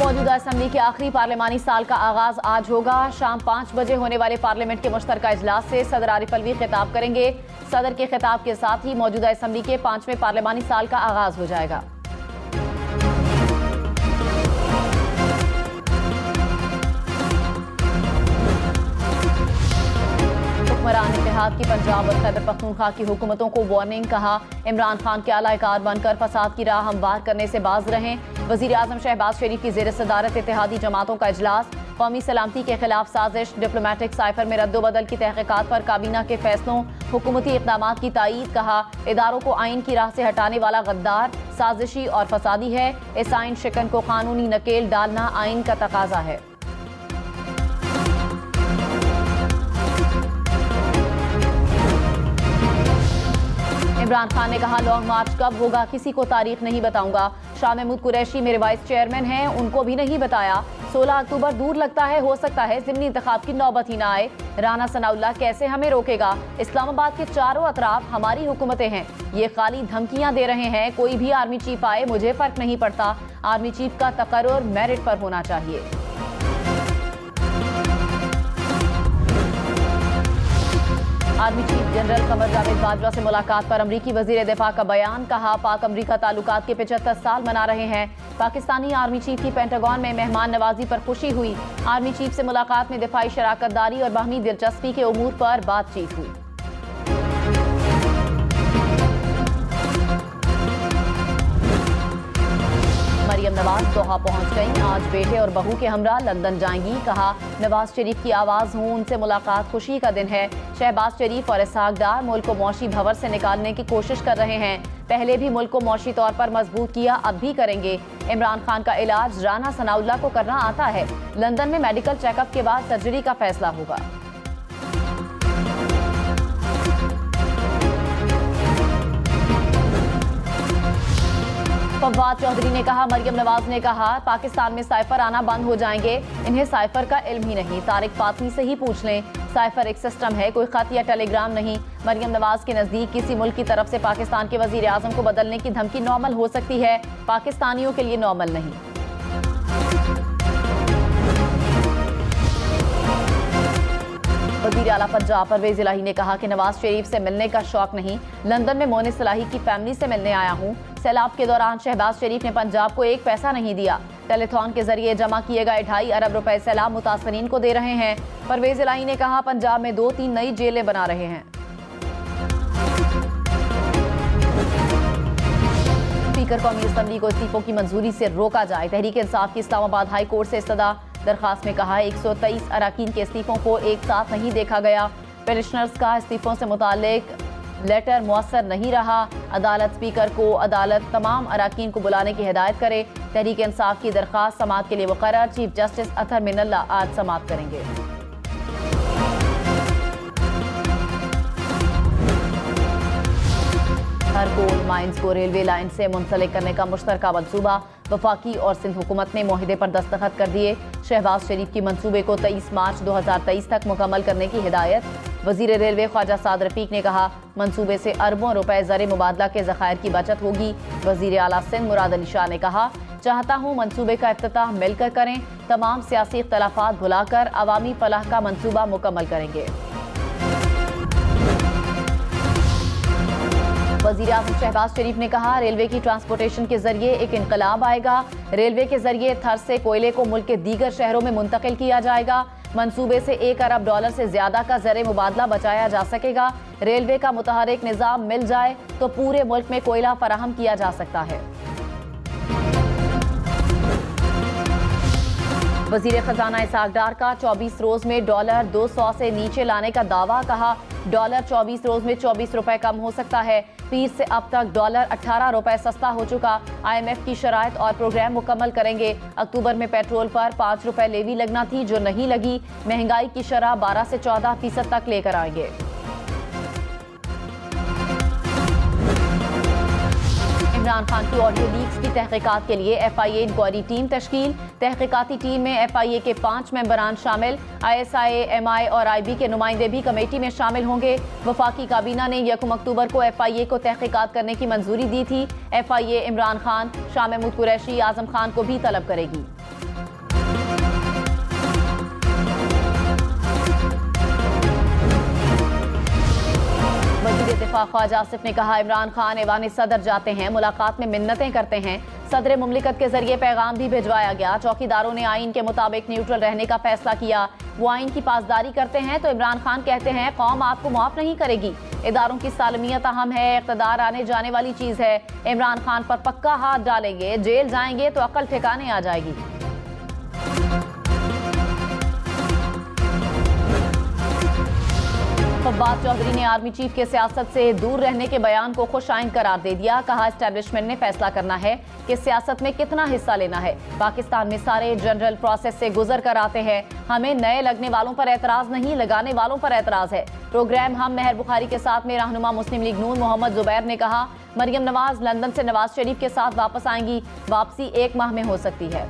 मौजूदा असम्बली के आखिरी पार्लिमानी साल का आगाज आज होगा। शाम 5 बजे होने वाले पार्लियामेंट के मुश्तरका इजलास से सदर आरिफ अलवी खिताब करेंगे। सदर के खिताब के साथ ही मौजूदा असम्बली के 5वें पार्लिमानी साल का आगाज हो जाएगा। हुक्मरान इत्तेहाद की पंजाब और खैबर पख्तूनख्वा की हुकूमतों को वार्निंग, कहा इमरान खान के आलाकार बनकर फसाद की राह हमवार करने से बाज रहें। वजीर आजम शहबाज शरीफ की जेर सदारत इत्तेहादी जमातों का इजलास। कौमी सलामती के खिलाफ साजिश, डिप्लोमेटिक साइफर में रद्दोबदल की तहकीकात पर काबीना के फैसलों, हुकूमती इक़दामात की तायीद, कहा इदारों को आइन की राह से हटाने वाला गद्दार, साजिशी और फसादी है। इस आइन शिकन को कानूनी नकेल डालना आइन का तकाजा है। इमरान खान ने कहा लॉन्ग मार्च कब होगा किसी को तारीख नहीं बताऊंगा। शाह महमूद कुरैशी मेरे वाइस चेयरमैन हैं, उनको भी नहीं बताया। 16 अक्टूबर दूर लगता है, हो सकता है ज़िमनी इंतखाब की नौबत ही ना आए। राना सनाउल्लाह कैसे हमें रोकेगा। इस्लामाबाद के चारों अतराफ हमारी हुकूमतें हैं, ये खाली धमकियां दे रहे हैं। कोई भी आर्मी चीफ आए मुझे फर्क नहीं पड़ता। आर्मी चीफ का तकर्रुर मेरिट पर होना चाहिए। Army chief general Qamar Javed Bajwa से मुलाकात पर अमरीकी वजीर दिफा का बयान, कहा पाक अमरीका ताल्लुकात के 75 साल मना रहे हैं। पाकिस्तानी आर्मी चीफ की पेंटागन में मेहमान नवाजी पर खुशी हुई। आर्मी चीफ से मुलाकात में दिफाई शराकतदारी और बाहमी दिलचस्पी के उमूर पर बातचीत हुई। मरियम नवाज दोहा पहुंच गईं, आज बेटे और बहू के हमरा लंदन जाएंगी। कहा नवाज शरीफ की आवाज हूं, उनसे मुलाकात खुशी का दिन है। शहबाज शरीफ और इसहाक डार मुल्क को मौशी भंवर से निकालने की कोशिश कर रहे हैं। पहले भी मुल्क को मौशी तौर पर मजबूत किया, अब भी करेंगे। इमरान खान का इलाज राना सनाउल्लाह को करना आता है। लंदन में मेडिकल चेकअप के बाद सर्जरी का फैसला होगा। फवाद चौधरी ने कहा मरियम नवाज ने कहा पाकिस्तान में साइफर आना बंद हो जाएंगे, इन्हें साइफर का इल्म ही नहीं। तारिक फातमी से ही पूछ लें, साइफर एक सिस्टम है, कोई खत या टेलीग्राम नहीं। मरियम नवाज के नजदीक किसी मुल्क की तरफ से पाकिस्तान के वजीर आजम को बदलने की धमकी नॉर्मल हो सकती है, पाकिस्तानियों के लिए नॉर्मल नहीं। वज़ीर आला पंजाब परवेज इलाही ने कहा कि नवाज शरीफ से मिलने का शौक नहीं, लंदन में मोनिस इलाही की फैमिली से मिलने आया हूँ। सैलाब के दौरान शहबाज शरीफ ने पंजाब को एक पैसा नहीं दिया। टेलीथॉन के जरिए जमा किए गए 2.5 अरब रुपए सैलाब मुतासरीन को दे रहे हैं। परवेज इलाही ने कहा पंजाब में 2-3 नई जेलें बना रहे हैं। स्पीकर कौमी असम्बली को इस्तीफों की मंजूरी से रोका जाए। तहरीक इंसाफ की इस्लामाबाद हाई कोर्ट से इस्तदा। दरखास्त में कहा 123 अरकान के इस्तीफों को एक साथ नहीं देखा गया। पेटिशनर्स का इस्तीफों से मुतालिक लेटर मुअस्सर नहीं रहा। अदालत स्पीकर को अदालत तमाम अरकान को बुलाने की हिदायत करे। तहरीक इंसाफ की दरखास्त समाअत के लिए मुकर्रर। चीफ जस्टिस अतहर मिनल्ला आज समाअत करेंगे। हर कोल माइंस को रेलवे लाइन से मुंसलिक करने का मुश्तरका मंसूबा। वफाकी और सिंध हुकूमत ने मुआहिदे पर दस्तखत कर दिए। शहबाज शरीफ की मंसूबे को 23 मार्च 2023 तक मुकम्मल करने की हिदायत। वजीर रेलवे ख्वाजा साद रफीक ने कहा मंसूबे से अरबों रुपए ज़र मुबादला के ज़खायर की बचत होगी। वजीर आला सिंध मुराद अली शाह ने कहा चाहता हूँ मंसूबे का इफ्तिताह मिलकर करें, तमाम सियासी इख्तलाफात भुलाकर अवामी फलाह का मंसूबा मुकम्मल करेंगे। वज़ीर आज़म शहबाज शरीफ ने कहा रेलवे की ट्रांसपोर्टेशन के जरिए एक इनकलाब आएगा। रेलवे के जरिए थर से कोयले को मुल्क के दीगर शहरों में मुंतकिल किया जाएगा। मंसूबे से $1 अरब से ज्यादा का ज़र मुबादला बचाया जा सकेगा। रेलवे का मुतहरिक निज़ाम मिल जाए तो पूरे मुल्क में कोयला फराहम किया जा सकता है। वज़ीर खजाना इसहाक डार का 24 रोज में डॉलर 200 से नीचे लाने का दावा। कहा डॉलर 24 रोज में 24 रुपए कम हो सकता है। पीर से अब तक डॉलर 18 रुपए सस्ता हो चुका। IMF की शराइत और प्रोग्राम मुकम्मल करेंगे। अक्टूबर में पेट्रोल पर 5 रुपए लेवी लगना थी जो नहीं लगी। महंगाई की शरह 12 से 14% तक लेकर आएंगे। इमरान खान की ऑडियो लीक्स की तहकीकात के लिए FIA इंक्वायरी टीम तश्कील। तहकीकाती टीम में FIA के 5 मेंबरान शामिल। ISI, MI और IB के नुमाइंदे भी कमेटी में शामिल होंगे। वफाकी काबीना ने 1 अक्टूबर को FIA को तहकीकात करने की मंजूरी दी थी। FIA इमरान खान, शाह महमूद कुरैशी, आजम खान को भी तलब करेगी। वज़ीर दिफा ख्वाजा आसिफ ने कहा, इमरान खान ऐवान सदर जाते हैं, मुलाकात में मिन्नतें करते हैं। सदर मुमलिकत के जरिए पैगाम भी भिजवाया गया। चौकीदारों ने आइन के मुताबिक न्यूट्रल रहने का फैसला किया। वो आइन की पासदारी करते हैं तो इमरान खान कहते हैं कौम आपको माफ नहीं करेगी। इदारों की सालमियत अहम है, इक़्तिदार आने जाने वाली चीज़ है। इमरान खान पर पक्का हाथ डालेंगे, जेल जाएंगे तो अकल ठिकाने आ जाएगी। फवाद चौधरी ने आर्मी चीफ के सियासत से दूर रहने के बयान को खुशाइन करार दे दिया। कहा, एस्टेब्लिशमेंट ने फैसला करना है कि सियासत में कितना हिस्सा लेना है। पाकिस्तान में सारे जनरल प्रोसेस से गुजर कर आते हैं। हमें नए लगने वालों पर एतराज नहीं, लगाने वालों पर एतराज है। प्रोग्राम हम मेहर बुखारी के साथ में रहनुमा मुस्लिम लीग नून मोहम्मद जुबैर ने कहा, मरियम नवाज लंदन से नवाज शरीफ के साथ वापस आएंगी। वापसी 1 माह में हो सकती है।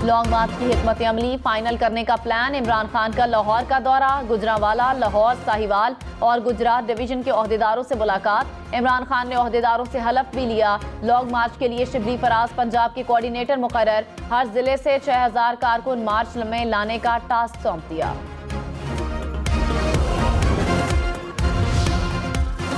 लॉन्ग मार्च की हिकमत अमली फाइनल करने का प्लान। इमरान खान का लाहौर का दौरा, गुजरांवाला, लाहौर, साहिवाल और गुजरात डिवीजन के ओहदेदारों से मुलाकात। इमरान खान ने ओहदेदारों से हलफ भी लिया। लॉन्ग मार्च के लिए शिबली फराज पंजाब के कोऑर्डिनेटर मुकर्रर। हर जिले से 6000 कारकुन मार्च में लाने का टास्क सौंप दिया।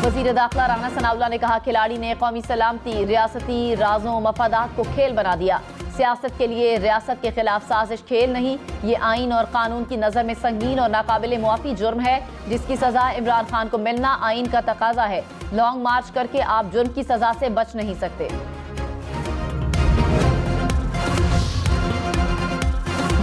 वजीर दाखिला राना सनाउल्लाह ने कहा, खिलाड़ी ने कौमी सलामती, रियासती राजों मफादात को खेल बना दिया। सियासत के लिए रियासत के खिलाफ साजिश खेल नहीं, ये आइन और कानून की नज़र में संगीन और नाकाबिले मुआफी जुर्म है, जिसकी सजा इमरान खान को मिलना आइन का तकाजा है। लॉन्ग मार्च करके आप जुर्म की सजा से बच नहीं सकते।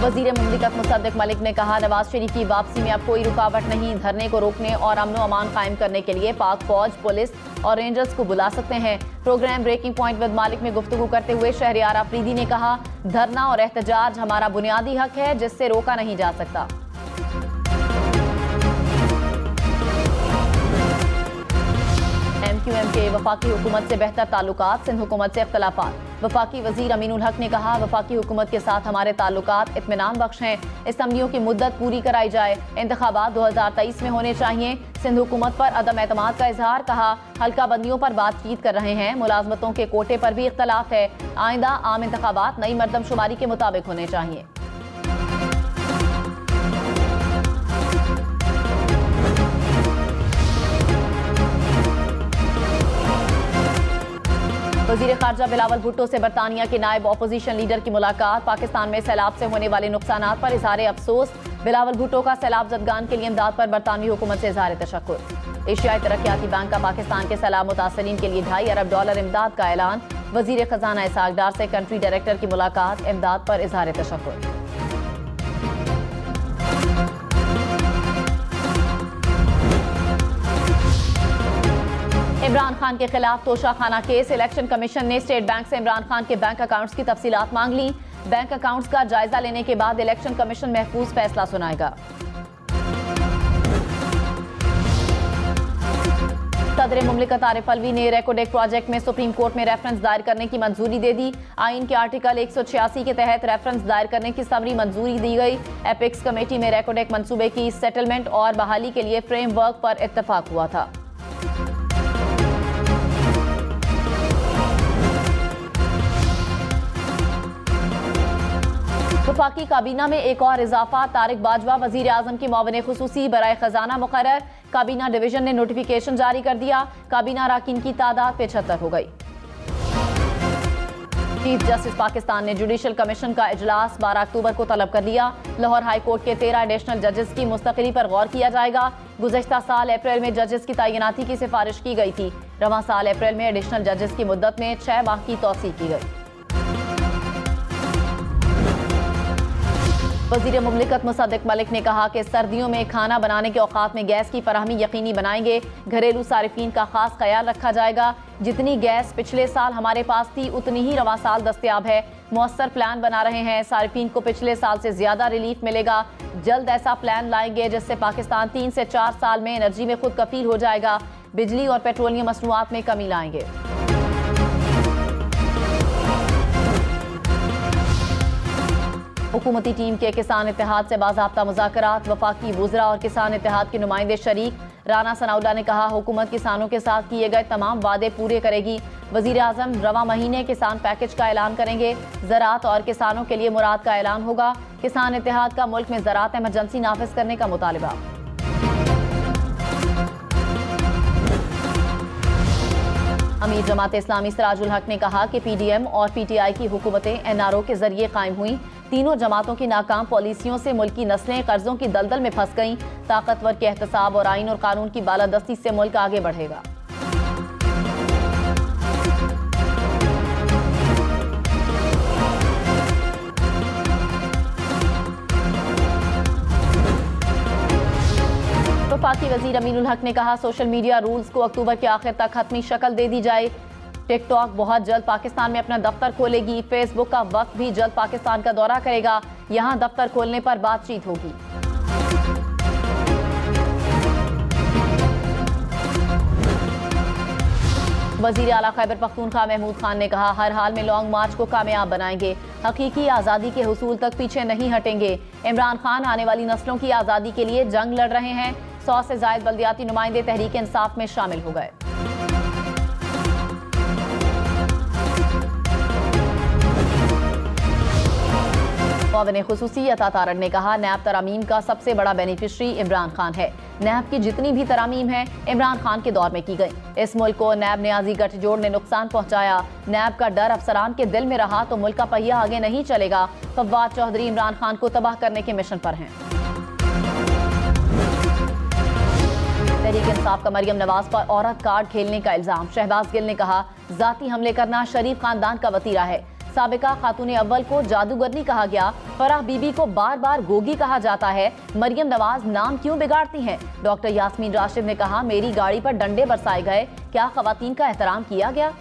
वजीर मुमलिकत मुसद्दिक मलिक ने कहा, नवाज शरीफ की वापसी में अब कोई रुकावट नहीं। धरने को रोकने और अमन व अमान कायम करने के लिए पाक फौज, पुलिस और रेंजर्स को बुला सकते हैं। प्रोग्राम ब्रेकिंग पॉइंट विद मालिक में गुफ्तगू करते हुए शहरियार अफरीदी ने कहा, धरना और एहतजाज हमारा बुनियादी हक है, जिससे रोका नहीं जा सकता। MQM के वफाकी हुकूमत से बेहतर ताल्लुकात, सिंध हुकूमत से इख्तलाफात। वफाकी वजीर अमीनुल हक ने कहा, वफाकी हुकूमत के साथ हमारे ताल्लुकात इत्मीनान बख्श हैं। असम्बलियों की मुद्दत पूरी कराई जाए। इंतखाबात 2023 में होने चाहिए। सिंध हुकूमत पर अदम एतमाद का इजहार। कहा, हल्का बंदियों पर बातचीत कर रहे हैं। मुलाजमतों के कोटे पर भी इख्तलाफ है। आइंदा आम इंतखाबात नई मरदमशुमारी के मुताबिक होने चाहिए। वजीर खारजा बिलावल भुट्टो से बरतानिया के नायब अपोजिशन लीडर की मुलाकात। पाकिस्तान में सैलाब से होने वाले नुकसानात पर इजहार अफसोस। बिलावल भुट्टो का सैलाब जदगान के लिए इमदाद पर बरतानवी हुकूमत से इजहार तशक्कुर। एशियाई तरक्याती बैंक का पाकिस्तान के सैलाब मुतासरीन के लिए $2.5 अरब इमदाद का ऐलान। वजीर खजाना इसहाक डार से कंट्री डायरेक्टर की मुलाकात। इमदाद पर इजहार तशक्कुर। इमरान खान के खिलाफ तोशाखाना केस। इलेक्शन कमीशन ने स्टेट बैंक से इमरान खान के बैंक अकाउंट्स की तफसीलात मांग ली। बैंक अकाउंट्स का जायजा लेने के बाद इलेक्शन कमीशन महफूज फैसला सुनाएगा। सदर मुमलिकत आरिफ अलवी ने रेकोडेक प्रोजेक्ट में सुप्रीम कोर्ट में रेफरेंस दायर करने की मंजूरी दे दी। आइन के आर्टिकल 186 के तहत रेफरेंस दायर करने की समरी मंजूरी दी गई। एपिक्स कमेटी में रेकोडेक मंसूबे की सेटलमेंट और बहाली के लिए फ्रेमवर्क पर इत्तफाक हुआ था। वफाकी काबीना में एक और इजाफा। तारिक बाजवा वजीर आजम की मुआविन खुसूसी बराए खजाना मुकर्रर। काबीना डिवीजन ने नोटिफिकेशन जारी कर दिया। काबीना अरकान की तादाद 75 हो गई। चीफ जस्टिस पाकिस्तान ने जुडिशल कमीशन का इजलास 12 अक्टूबर को तलब कर लिया। लाहौर हाई कोर्ट के 13 एडिशनल जजेस की मुस्तकिली पर गौर किया जाएगा। गुज़श्ता साल अप्रैल में जजेस की तैनाती की सिफारिश की गई थी। रवां साल अप्रैल में एडिशनल जजेस की मुद्दत में 6 माह की तौसीह की गई। वजीर मुमलिकत मुसद्दिक मलिक ने कहा कि सर्दियों में खाना बनाने के औकात में गैस की फराहमी यकीनी बनाएंगे। घरेलू सारिफीन का खास ख्याल रखा जाएगा। जितनी गैस पिछले साल हमारे पास थी उतनी ही रवां साल दस्तयाब है। मौसर प्लान बना रहे हैं। सारिफीन को पिछले साल से ज्यादा रिलीफ मिलेगा। जल्द ऐसा प्लान लाएंगे जिससे पाकिस्तान 3 से 4 साल में एनर्जी में खुद कफील हो जाएगा। बिजली और पेट्रोलियम मसनूआत में कमी लाएंगे। हुकूमती टीम के किसान इत्तेहाद से बाज़ाब्ता मुज़ाकरात। वफाकी वुज़रा और किसान इत्तेहाद के नुमाइंदे शरीक। राना सनाउल्लाह ने कहा, हुकूमत किसानों के साथ किए गए तमाम वादे पूरे करेगी। वजीर आजम रवा महीने किसान पैकेज का ऐलान करेंगे। ज़राअत और किसानों के लिए मुराद का ऐलान होगा। किसान इत्तेहाद का मुल्क में ज़राअत इमरजेंसी नाफिज करने का मुतालबा। अमीर जमात इस्लामी सिराजुल हक ने कहा कि PDM और PTI की हुकूमतें NRO के जरिए कायम हुई। तीनों जमातों की नाकाम पॉलिसियों से मुल्की नस्लें कर्जों की दलदल में फंस गईं। ताकतवर के एहतसाब और आइन और कानून की बालादस्ती से मुल्क आगे बढ़ेगा। वफाकी वजीर अमीनुल हक ने कहा, सोशल मीडिया रूल्स को अक्टूबर के आखिर तक हतमी शक्ल दे दी जाए। टिकटॉक बहुत जल्द पाकिस्तान में अपना दफ्तर खोलेगी। फेसबुक का वक्त भी जल्द पाकिस्तान का दौरा करेगा। यहां दफ्तर खोलने पर बातचीत होगी। वजीर आला खैबर पख्तूनख्वा महमूद खान ने कहा, हर हाल में लॉन्ग मार्च को कामयाब बनाएंगे। हकीकी आज़ादी के हुसूल तक पीछे नहीं हटेंगे। इमरान खान आने वाली नस्लों की आज़ादी के लिए जंग लड़ रहे हैं। 100 से ज़ायद बल्दियाती नुमाइंदे तहरीक इंसाफ में शामिल हो गए। मुआविन खुसूसी अता तारड़ ने कहा, नैब तरामीम का सबसे बड़ा बेनिफिशरी इमरान खान है। नैब की जितनी भी तरामीम है इमरान खान के दौर में की गई। इस मुल्क को नैब न्याजी गठजोड़ ने नुकसान पहुंचाया। नैब का डर अफसरान के दिल में रहा तो मुल्क का पहिया आगे नहीं चलेगा। फवाद चौधरी इमरान खान को तबाह करने के मिशन पर हैं। तहरीक इंसाफ का मरियम नवाज पर औरत कार्ड खेलने का इल्जाम। शहबाज गिल ने कहा, जाती हमले करना शरीफ खानदान का वतीरा है। साबिका खातून अव्वल को जादूगरनी कहा गया। फराह बीबी को बार बार गोगी कहा जाता है। मरियम नवाज नाम क्यों बिगाड़ती हैं? डॉक्टर यास्मीन राशिद ने कहा, मेरी गाड़ी पर डंडे बरसाए गए, क्या खवातीन का एहतराम किया गया?